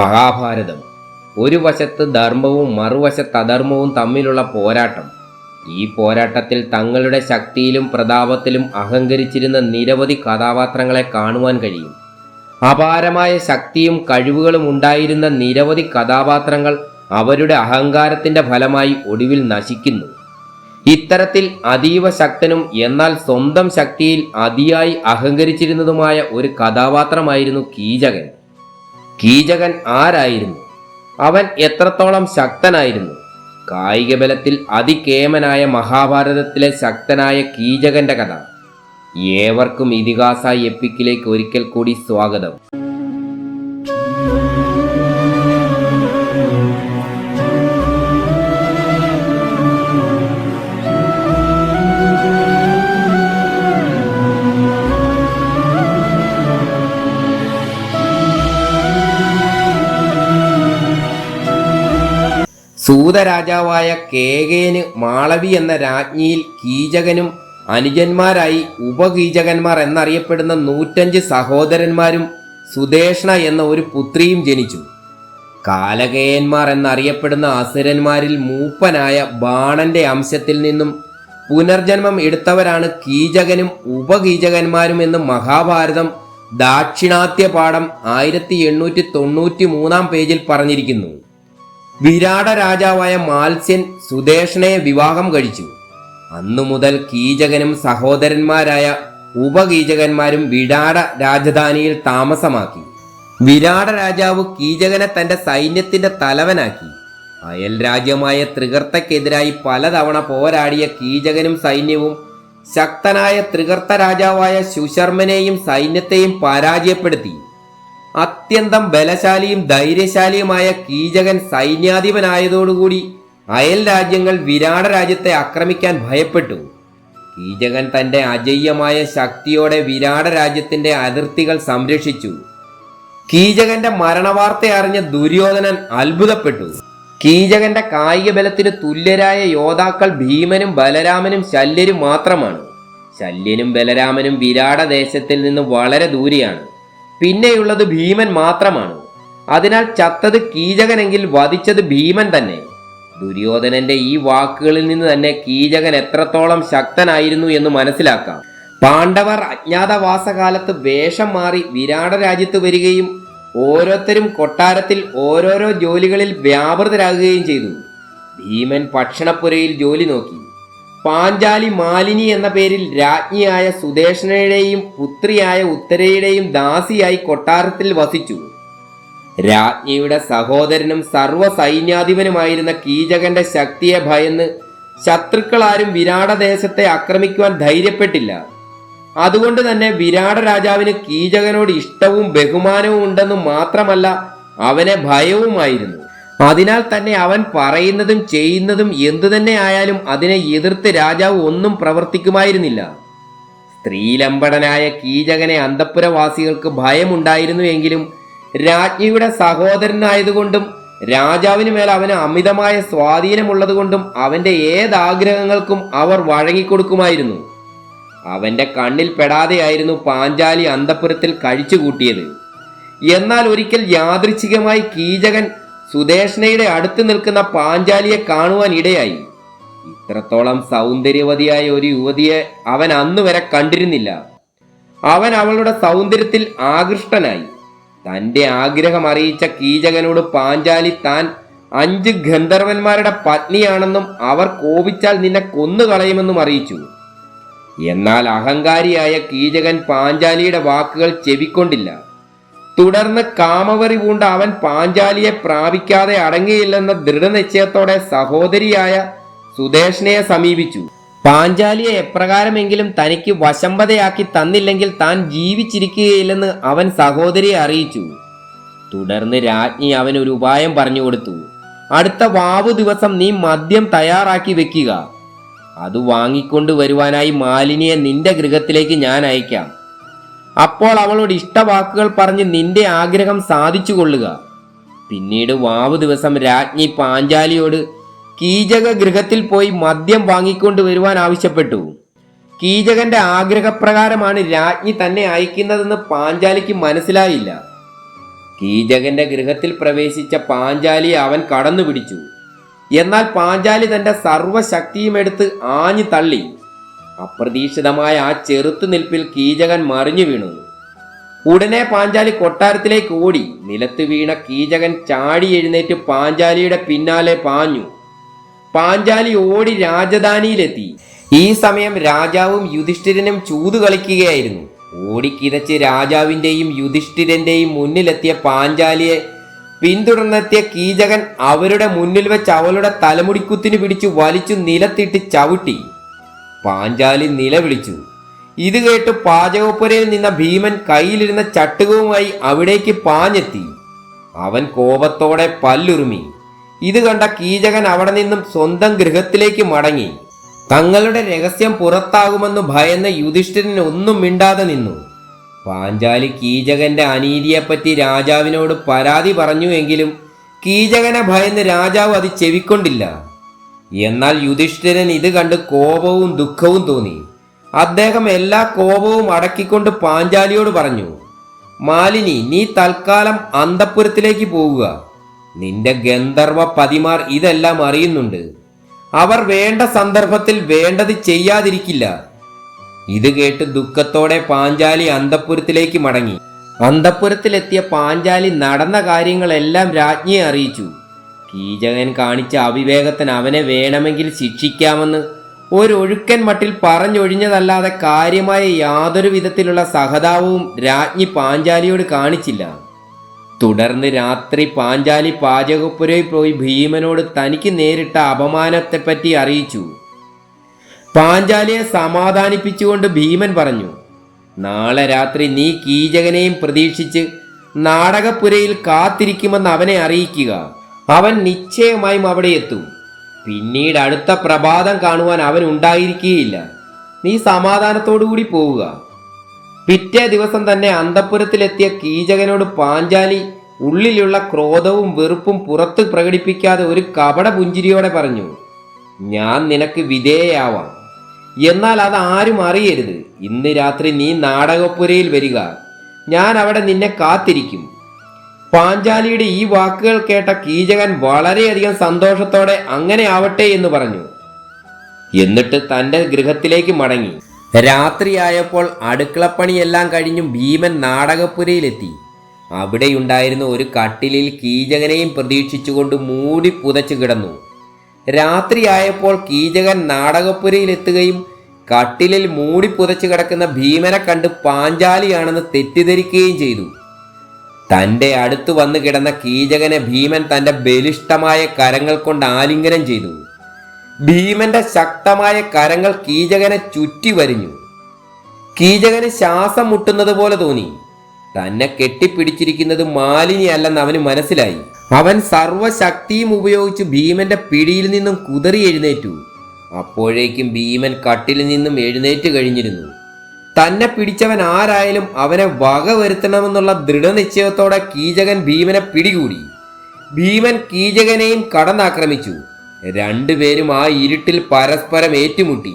മഹാഭാരതം. ഒരു വശത്ത് ധർമ്മവും മറുവശത്ത് അധർമ്മവും തമ്മിലുള്ള പോരാട്ടം. ഈ പോരാട്ടത്തിൽ തങ്ങളുടെ ശക്തിയിലും പ്രതാപത്തിലും അഹങ്കരിച്ചിരുന്ന നിരവധി കഥാപാത്രങ്ങളെ കാണുവാൻ കഴിയും. അപാരമായ ശക്തിയും കഴിവുകളും ഉണ്ടായിരുന്ന നിരവധി കഥാപാത്രങ്ങൾ അവരുടെ അഹങ്കാരത്തിന്റെ ഫലമായി ഒടുവിൽ നശിക്കുന്നു. ഇത്തരത്തിൽ അതീവ ശക്തനും എന്നാൽ സ്വന്തം ശക്തിയിൽ അതിയായി അഹങ്കരിച്ചിരുന്നതുമായ ഒരു കഥാപാത്രമായിരുന്നു കീചകൻ. കീചകൻ ആരായിരുന്നു? അവൻ എത്രത്തോളം ശക്തനായിരുന്നു? കായിക ബലത്തിൽ അതികേമനായ മഹാഭാരതത്തിലെ ശക്തനായ കീചകന്റെ കഥ. ഏവർക്കും ഇതിഹാസ എപ്പിക്കിലേക്ക് ഒരിക്കൽ കൂടി സ്വാഗതം. സൂതരാജാവായ കേകയന് മാളവി എന്ന രാജ്ഞിയിൽ കീചകനും അനുജന്മാരായി ഉപകീചകന്മാർ എന്നറിയപ്പെടുന്ന 105 സഹോദരന്മാരും സുദേഷ്ണ എന്ന ഒരു പുത്രിയും ജനിച്ചു. കാലകേയന്മാർ എന്നറിയപ്പെടുന്ന അസുരന്മാരിൽ മൂപ്പനായ ബാണന്റെ അംശത്തിൽ നിന്നും പുനർജന്മം എടുത്തവരാണ് കീചകനും ഉപകീചകന്മാരും എന്ന് മഹാഭാരതം ദാക്ഷിണാത്യ പാഠം 1893 പേജിൽ പറഞ്ഞിരിക്കുന്നു. വിരാട രാജാവായ മാത്സ്യൻ സുദേഷ്ണയെ വിവാഹം കഴിച്ചു. അന്നു മുതൽ കീചകനും സഹോദരന്മാരായ ഉപകീചകന്മാരും വിരാട രാജധാനിയിൽ താമസമാക്കി. വിരാട രാജാവ് കീചകനെ തന്റെ സൈന്യത്തിന്റെ തലവനാക്കി. അയൽ രാജ്യമായ ത്രികർത്തക്കെതിരായി പലതവണ പോരാടിയ കീചകനും സൈന്യവും ശക്തനായ ത്രികർത്ത രാജാവായ സുശർമ്മനെയും സൈന്യത്തെയും പരാജയപ്പെടുത്തി. അത്യന്തം ബലശാലിയും ധൈര്യശാലിയുമായ കീചകൻ സൈന്യാധിപനായതോടുകൂടി അയൽ രാജ്യങ്ങൾ വിരാട രാജ്യത്തെ ആക്രമിക്കാൻ ഭയപ്പെട്ടു. കീചകൻ തന്റെ അജയ്യമായ ശക്തിയോടെ വിരാട രാജ്യത്തിന്റെ അതിർത്തികൾ സംരക്ഷിച്ചു. കീചകന്റെ മരണവാർത്ത അറിഞ്ഞ ദുര്യോധനൻ അത്ഭുതപ്പെട്ടു. കീചകന്റെ കായിക ബലത്തിന് തുല്യരായ യോദ്ധാക്കൾ ഭീമനും ബലരാമനും ശല്യരും മാത്രമാണ്. ശല്യനും ബലരാമനും വിരാട ദേശത്തിൽ നിന്ന് വളരെ ദൂരെയാണ്. പിന്നെയുള്ളത് ഭീമൻ മാത്രമാണ്. അതിനാൽ ചത്തത് കീചകനെങ്കിൽ വധിച്ചത് ഭീമൻ തന്നെ. ദുര്യോധനന്റെ ഈ വാക്കുകളിൽ നിന്ന് തന്നെ കീചകൻ എത്രത്തോളം ശക്തനായിരുന്നു എന്ന് മനസ്സിലാക്കാം. പാണ്ഡവർ അജ്ഞാതവാസകാലത്ത് വേഷം മാറി വിരാട രാജ്യത്ത് വരികയും ഓരോരുത്തരും കൊട്ടാരത്തിൽ ഓരോരോ ജോലികളിൽ വ്യാപൃതരാകുകയും ചെയ്തു. ഭീമൻ ഭക്ഷണപ്പുരയിൽ ജോലി നോക്കി. പാഞ്ചാലി മാലിനി എന്ന പേരിൽ രാജ്ഞിയായ സുദേഷ്ണയുടെയും പുത്രിയായ ഉത്തരയുടെയും ദാസിയായി കൊട്ടാരത്തിൽ വസിച്ചു. രാജ്ഞിയുടെ സഹോദരനും സർവ്വ സൈന്യാധിപനുമായിരുന്ന കീചകന്റെ ശക്തിയെ ഭയന്ന് ശത്രുക്കളാരും വിരാടദേശത്തെ ആക്രമിക്കുവാൻ ധൈര്യപ്പെട്ടില്ല. അതുകൊണ്ട് തന്നെ വിരാട രാജാവിന് കീചകനോട് ഇഷ്ടവും ബഹുമാനവും ഉണ്ടെന്നു മാത്രമല്ല അവനെ ഭയവുമായിരുന്നു. അതിനാൽ തന്നെ അവൻ പറയുന്നതും ചെയ്യുന്നതും എന്തു തന്നെ ആയാലും അതിനെ എതിർത്ത് രാജാവ് ഒന്നും പ്രവർത്തിക്കുമായിരുന്നില്ല. സ്ത്രീലമ്പടനായ കീചകനെ അന്തഃപുരവാസികൾക്ക് ഭയമുണ്ടായിരുന്നു എങ്കിലും രാജ്ഞിയുടെ സഹോദരനായതുകൊണ്ടും രാജാവിന് മേൽ അവന് അമിതമായ സ്വാധീനമുള്ളതുകൊണ്ടും അവന്റെ ഏതാഗ്രഹങ്ങൾക്കും അവർ വഴങ്ങിക്കൊടുക്കുമായിരുന്നു. അവന്റെ കണ്ണിൽ പെടാതെയായിരുന്നു പാഞ്ചാലി അന്തഃപുരത്തിൽ കഴിച്ചുകൂട്ടിയത്. എന്നാൽ ഒരിക്കൽ യാദൃച്ഛികമായി കീചകൻ സുദേഷ്ണയുടെ അടുത്ത് നിൽക്കുന്ന പാഞ്ചാലിയെ കാണുവാൻ ഇടയായി. ഇത്രത്തോളം സൗന്ദര്യവതിയായ ഒരു യുവതിയെ അവൻ അന്നുവരെ കണ്ടിരുന്നില്ല. അവൻ അവളുടെ സൗന്ദര്യത്തിൽ ആകൃഷ്ടനായി. തന്റെ ആഗ്രഹം അറിയിച്ച കീചകനോട് പാഞ്ചാലി താൻ 5 ഗന്ധർവന്മാരുടെ പത്നിയാണെന്നും അവർ കോപിച്ചാൽ നിന്നെ കൊന്നുകളയുമെന്നും അറിയിച്ചു. എന്നാൽ അഹങ്കാരിയായ കീചകൻ പാഞ്ചാലിയുടെ വാക്കുകൾ ചെവിക്കൊണ്ടില്ല. തുടർന്ന് കാമവറി പൂണ്ട അവൻ പാഞ്ചാലിയെ പ്രാപിക്കാതെ അടങ്ങിയില്ലെന്ന ദൃഢനിശ്ചയത്തോടെ സഹോദരിയായ സുദേഷ്ണയെ സമീപിച്ചു. പാഞ്ചാലിയെ എപ്രകാരമെങ്കിലും തനിക്ക് വശംവദയാക്കി തന്നില്ലെങ്കിൽ താൻ ജീവിച്ചിരിക്കുകയില്ലെന്ന് അവൻ സഹോദരിയെ അറിയിച്ചു. തുടർന്ന് രാജ്ഞി അവൻ ഒരു ഉപായം പറഞ്ഞു കൊടുത്തു. അടുത്ത വാവു ദിവസം നീ മദ്യം തയ്യാറാക്കി വെക്കുക. അത് വാങ്ങിക്കൊണ്ടു വരുവാനായി മാലിനിയെ നിന്റെ ഗൃഹത്തിലേക്ക് ഞാൻ അയക്കാം. അപ്പോൾ അവളോട് ഇഷ്ടവാക്കുകൾ പറഞ്ഞ് നിന്റെ ആഗ്രഹം സാധിച്ചു കൊള്ളുക. പിന്നീട് വാവു ദിവസം രാജ്ഞി പാഞ്ചാലിയോട് കീചക ഗൃഹത്തിൽ പോയി മദ്യം വാങ്ങിക്കൊണ്ടു വരുവാൻ ആവശ്യപ്പെട്ടു. കീചകന്റെ ആഗ്രഹപ്രകാരമാണ് രാജ്ഞി തന്നെ അയക്കുന്നതെന്ന് പാഞ്ചാലിക്ക് മനസ്സിലായില്ല. കീചകന്റെ ഗൃഹത്തിൽ പ്രവേശിച്ച പാഞ്ചാലിയെ അവൻ കടന്നു പിടിച്ചു. എന്നാൽ പാഞ്ചാലി തന്റെ സർവശക്തിയും എടുത്ത് ആഞ്ഞു തള്ളി. അപ്രതീക്ഷിതമായ ആ ചെറുത്തുനിൽപ്പിൽ കീചകൻ മറിഞ്ഞു വീണു. ഉടനെ പാഞ്ചാലി കൊട്ടാരത്തിലേക്ക് ഓടി. നിലത്ത് വീണ കീചകൻ ചാടി എഴുന്നേറ്റ് പാഞ്ചാലിയുടെ പിന്നാലെ പാഞ്ഞു. പാഞ്ചാലി ഓടി രാജധാനിയിലെത്തി. ഈ സമയം രാജാവും യുധിഷ്ഠിരനും ചൂതു കളിക്കുകയായിരുന്നു. ഓടിക്കിതച്ച് രാജാവിൻ്റെയും യുധിഷ്ഠിരന്റെയും മുന്നിലെത്തിയ പാഞ്ചാലിയെ പിന്തുടർന്നെത്തിയ കീചകൻ അവരുടെ മുന്നിൽ വെച്ച് അവളുടെ തലമുടിക്കുത്തിന് പിടിച്ചു വലിച്ചു നിലത്തിട്ട് ചവിട്ടി. പാഞ്ചാലി നിലവിളിച്ചു. ഇത് കേട്ട് പാചകപ്പുരയിൽ നിന്ന ഭീമൻ കയ്യിലിരുന്ന ചട്ടുകവുമായി അവിടേക്ക് പാഞ്ഞെത്തി. അവൻ കോപത്തോടെ പല്ലുറുമി. ഇത് കണ്ട കീചകൻ അവിടെ നിന്നും സ്വന്തം ഗൃഹത്തിലേക്ക് മടങ്ങി. തങ്ങളുടെ രഹസ്യം പുറത്താകുമെന്ന് ഭയന്ന യുധിഷ്ഠിരൻ ഒന്നും മിണ്ടാതെ നിന്നു. പാഞ്ചാലി കീചകന്റെ അനീതിയെപ്പറ്റി രാജാവിനോട് പരാതി പറഞ്ഞുവെങ്കിലും കീചകനെ ഭയന്ന് രാജാവ് അത് ചെവിക്കൊണ്ടില്ല. എന്നാൽ യുധിഷ്ഠിരൻ ഇത് കണ്ട് കോപവും ദുഃഖവും തോന്നി. അദ്ദേഹം എല്ലാ കോപവും അടക്കിക്കൊണ്ട് പാഞ്ചാലിയോട് പറഞ്ഞു, മാലിനി, നീ തൽക്കാലം അന്തഃപുരത്തിലേക്ക് പോവുക. നിന്റെ ഗന്ധർവ പതിമാർ ഇതെല്ലാം അറിയുന്നുണ്ട്. അവർ വേണ്ട സന്ദർഭത്തിൽ വേണ്ടത് ചെയ്യാതിരിക്കില്ല. ഇത് കേട്ട് ദുഃഖത്തോടെ പാഞ്ചാലി അന്തഃപുരത്തിലേക്ക് മടങ്ങി. അന്തഃപുരത്തിലെത്തിയ പാഞ്ചാലി നടന്ന കാര്യങ്ങളെല്ലാം രാജ്ഞിയെ അറിയിച്ചു. കീചകൻ കാണിച്ച അവിവേകത്തിന് അവനെ വേണമെങ്കിൽ ശിക്ഷിക്കാമെന്ന് ഒരൊഴുക്കൻ മട്ടിൽ പറഞ്ഞൊഴിഞ്ഞതല്ലാതെ കാര്യമായ യാതൊരു വിധത്തിലുള്ള സഹതാപവും രാജ്ഞി പാഞ്ചാലിയോട് കാണിച്ചില്ല. തുടർന്ന് രാത്രി പാഞ്ചാലി പാചകപ്പുരയിൽ പോയി ഭീമനോട് തനിക്ക് നേരിട്ട അപമാനത്തെപ്പറ്റി അറിയിച്ചു. പാഞ്ചാലിയെ സമാധാനിപ്പിച്ചുകൊണ്ട് ഭീമൻ പറഞ്ഞു, നാളെ രാത്രി നീ കീചകനെയും പ്രതീക്ഷിച്ച് നാടകപ്പുരയിൽ കാത്തിരിക്കുമെന്ന് അവനെ അറിയിക്കുക. അവൻ നിശ്ചയമായും അവിടെ എത്തും. പിന്നീട് അടുത്ത പ്രഭാതം കാണുവാൻ അവൻ ഉണ്ടായിരിക്കുകയില്ല. നീ സമാധാനത്തോടുകൂടി പോവുക. പിറ്റേ ദിവസം തന്നെ അന്തഃപുരത്തിലെത്തിയ കീചകനോട് പാഞ്ചാലി ഉള്ളിലുള്ള ക്രോധവും വെറുപ്പും പുറത്ത് പ്രകടിപ്പിക്കാതെ ഒരു കപട പുഞ്ചിരിയോടെ പറഞ്ഞു, ഞാൻ നിനക്ക് വിധേയയാവാം. എന്നാൽ അത് ആരും അറിയരുത്. ഇന്ന് രാത്രി നീ നാടകപ്പുരയിൽ വരിക. ഞാൻ അവിടെ നിന്നെ കാത്തിരിക്കും. പാഞ്ചാലിയുടെ ഈ വാക്കുകൾ കേട്ട കീചകൻ വളരെയധികം സന്തോഷത്തോടെ അങ്ങനെ ആവട്ടെ എന്ന് പറഞ്ഞു. എന്നിട്ട് തന്റെ ഗൃഹത്തിലേക്ക് മടങ്ങി. രാത്രിയായപ്പോൾ അടുക്കളപ്പണിയെല്ലാം കഴിഞ്ഞും ഭീമൻ നാടകപ്പുരയിലെത്തി. അവിടെയുണ്ടായിരുന്ന ഒരു കട്ടിലിൽ കീചകനെയും പ്രതീക്ഷിച്ചുകൊണ്ട് മൂടി പുതച്ചു കിടന്നു. രാത്രിയായപ്പോൾ കീചകൻ നാടകപ്പുരയിലെത്തുകയും കട്ടിലിൽ മൂടി പുതച്ചു കിടക്കുന്ന ഭീമനെ കണ്ട് പാഞ്ചാലിയാണെന്ന് തെറ്റിദ്ധരിക്കുകയും ചെയ്തു. തൻ്റെ അടുത്ത് വന്നു കിടന്ന കീചകനെ ഭീമൻ തൻ്റെ ബലിഷ്ഠമായ കരങ്ങൾ കൊണ്ട് ആലിംഗനം ചെയ്തു. ഭീമന്റെ ശക്തമായ കരങ്ങൾ കീചകനെ ചുറ്റി വരിഞ്ഞു. കീചകന് ശ്വാസം മുട്ടുന്നത് പോലെ തോന്നി. തന്നെ കെട്ടിപ്പിടിച്ചിരിക്കുന്നത് മാലിനി അല്ലെന്ന് അവന് മനസ്സിലായി. അവൻ സർവശക്തിയും ഉപയോഗിച്ച് ഭീമന്റെ പിടിയിൽ നിന്നും കുതറി എഴുന്നേറ്റു. അപ്പോഴേക്കും ഭീമൻ കട്ടിൽ നിന്നും എഴുന്നേറ്റ് കഴിഞ്ഞിരുന്നു. തന്നെ പിടിച്ചവൻ ആരായാലും അവനെ വക വരുത്തണമെന്നുള്ള ദൃഢനിശ്ചയത്തോടെ കീചകൻ ഭീമനെ പിടികൂടി. ഭീമൻ കീചകനെയും കടന്നാക്രമിച്ചു. രണ്ടുപേരും ആ ഇരുട്ടിൽ പരസ്പരം ഏറ്റുമുട്ടി.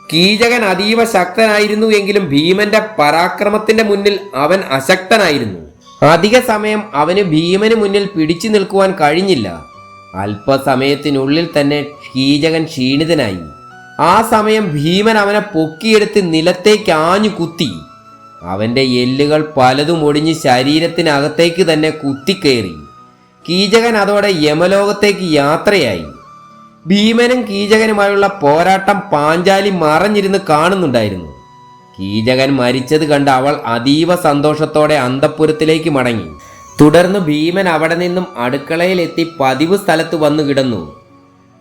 കീചകൻ അതീവ ശക്തനായിരുന്നു എങ്കിലും ഭീമന്റെ പരാക്രമത്തിന്റെ മുന്നിൽ അവൻ അശക്തനായിരുന്നു. അധിക സമയം അവന് ഭീമന് മുന്നിൽ പിടിച്ചു നിൽക്കുവാൻ കഴിഞ്ഞില്ല. അല്പസമയത്തിനുള്ളിൽ തന്നെ കീചകൻ ക്ഷീണിതനായി. ആ സമയം ഭീമൻ അവനെ പൊക്കിയെടുത്ത് നിലത്തേക്ക് ആഞ്ഞു കുത്തി. അവന്റെ എല്ലുകൾ പലതും ഒടിഞ്ഞ് ശരീരത്തിനകത്തേക്ക് തന്നെ കുത്തിക്കയറി. കീചകൻ അതോടെ യമലോകത്തേക്ക് യാത്രയായി. ഭീമനും കീചകനുമായുള്ള പോരാട്ടം പാഞ്ചാലി മറഞ്ഞിരുന്ന് കാണുന്നുണ്ടായിരുന്നു. കീചകൻ മരിച്ചത് കണ്ട് അവൾ അതീവ സന്തോഷത്തോടെ അന്തഃപുരത്തിലേക്ക് മടങ്ങി. തുടർന്ന് ഭീമൻ അവിടെ നിന്നും അടുക്കളയിലെത്തി പതിവ് സ്ഥലത്ത് വന്നു കിടന്നു.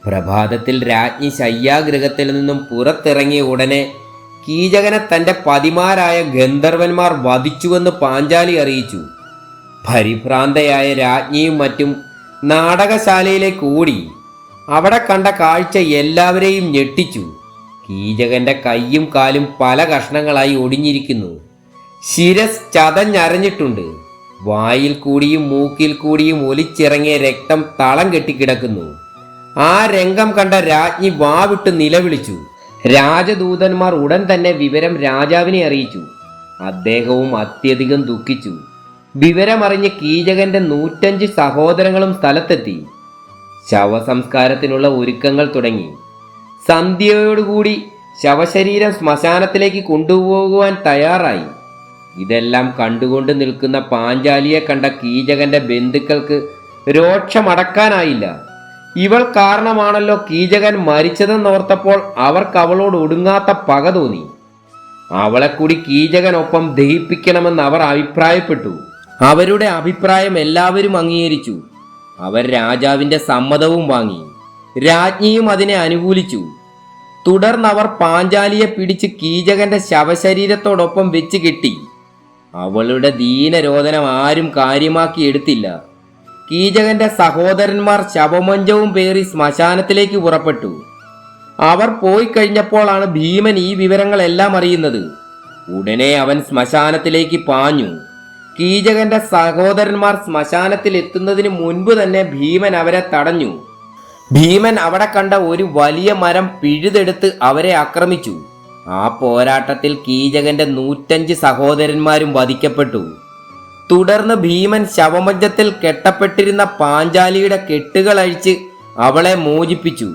പ്രഭാതത്തിൽ രാജ്ഞി ശയ്യാഗൃഹത്തിൽ നിന്നും പുറത്തിറങ്ങിയ ഉടനെ കീചകനെ തൻ്റെ പതിമാരായ ഗന്ധർവന്മാർ വധിച്ചുവെന്ന് പാഞ്ചാലി അറിയിച്ചു. പരിഭ്രാന്തയായ രാജ്ഞിയും മറ്റും നാടകശാലയിലേക്ക് ഓടി. അവിടെ കണ്ട കാഴ്ച എല്ലാവരെയും ഞെട്ടിച്ചു. കീചകന്റെ കൈയും കാലും പല കഷ്ണങ്ങളായി ഒടിഞ്ഞിരിക്കുന്നു. ശിരസ് ചതഞ്ഞരഞ്ഞിട്ടുണ്ട്. വായിൽ കൂടിയും മൂക്കിൽ കൂടിയും ഒലിച്ചിറങ്ങിയ രക്തം തളം കെട്ടിക്കിടക്കുന്നു. ആ രംഗം കണ്ട രാജ്ഞി വാവിട്ട് നിലവിളിച്ചു. രാജദൂതന്മാർ ഉടൻ തന്നെ വിവരം രാജാവിനെ അറിയിച്ചു. അദ്ദേഹവും അത്യധികം ദുഃഖിച്ചു. വിവരമറിഞ്ഞ് കീചകന്റെ 105 സഹോദരങ്ങളും സ്ഥലത്തെത്തി. ശവസംസ്കാരത്തിനുള്ള ഒരുക്കങ്ങൾ തുടങ്ങി. സന്ധ്യയോടുകൂടി ശവശരീരം ശ്മശാനത്തിലേക്ക് കൊണ്ടുപോകുവാൻ തയ്യാറായി. ഇതെല്ലാം കണ്ടുകൊണ്ട് നിൽക്കുന്ന പാഞ്ചാലിയെ കണ്ട കീചകന്റെ ബന്ധുക്കൾക്ക് രോക്ഷമടക്കാനായില്ല. ഇവൾ കാരണമാണല്ലോ കീചകൻ മരിച്ചതെന്നോർത്തപ്പോൾ അവർക്ക് അവളോട് ഒടുങ്ങാത്ത പക തോന്നി. അവളെ കൂടി കീചകനൊപ്പം ദഹിപ്പിക്കണമെന്ന് അവർ അഭിപ്രായപ്പെട്ടു. അവരുടെ അഭിപ്രായം എല്ലാവരും അംഗീകരിച്ചു. അവർ രാജാവിന്റെ സമ്മതവും വാങ്ങി. രാജ്ഞിയും അതിനെ അനുകൂലിച്ചു. തുടർന്നവർ പാഞ്ചാലിയെ പിടിച്ച് കീചകന്റെ ശവശരീരത്തോടൊപ്പം വെച്ച് കെട്ടി. അവളുടെ ദീനരോദനം ആരും കാര്യമാക്കി എടുത്തില്ല. കീചകന്റെ സഹോദരന്മാർ ശവമഞ്ചവും പേറി ശ്മശാനത്തിലേക്ക് പുറപ്പെട്ടു. അവർ പോയി കഴിഞ്ഞപ്പോഴാണ് ഭീമൻ ഈ വിവരങ്ങളെല്ലാം അറിയുന്നത്. ഉടനെ അവൻ ശ്മശാനത്തിലേക്ക് പാഞ്ഞു. കീചകന്റെ സഹോദരന്മാർ ശ്മശാനത്തിൽ എത്തുന്നതിന് മുൻപ് തന്നെ ഭീമൻ അവരെ തടഞ്ഞു. ഭീമൻ അവിടെ കണ്ട ഒരു വലിയ മരം പിഴുതെടുത്ത് അവരെ ആക്രമിച്ചു. ആ പോരാട്ടത്തിൽ കീചകന്റെ 105 സഹോദരന്മാരും വധിക്കപ്പെട്ടു. തുടർന്ന് ഭീമൻ ശവമഞ്ചത്തിൽ കെട്ടപ്പെട്ടിരുന്ന പാഞ്ചാലിയുടെ കെട്ടുകൾ അഴിച്ച് അവളെ മോചിപ്പിച്ചു.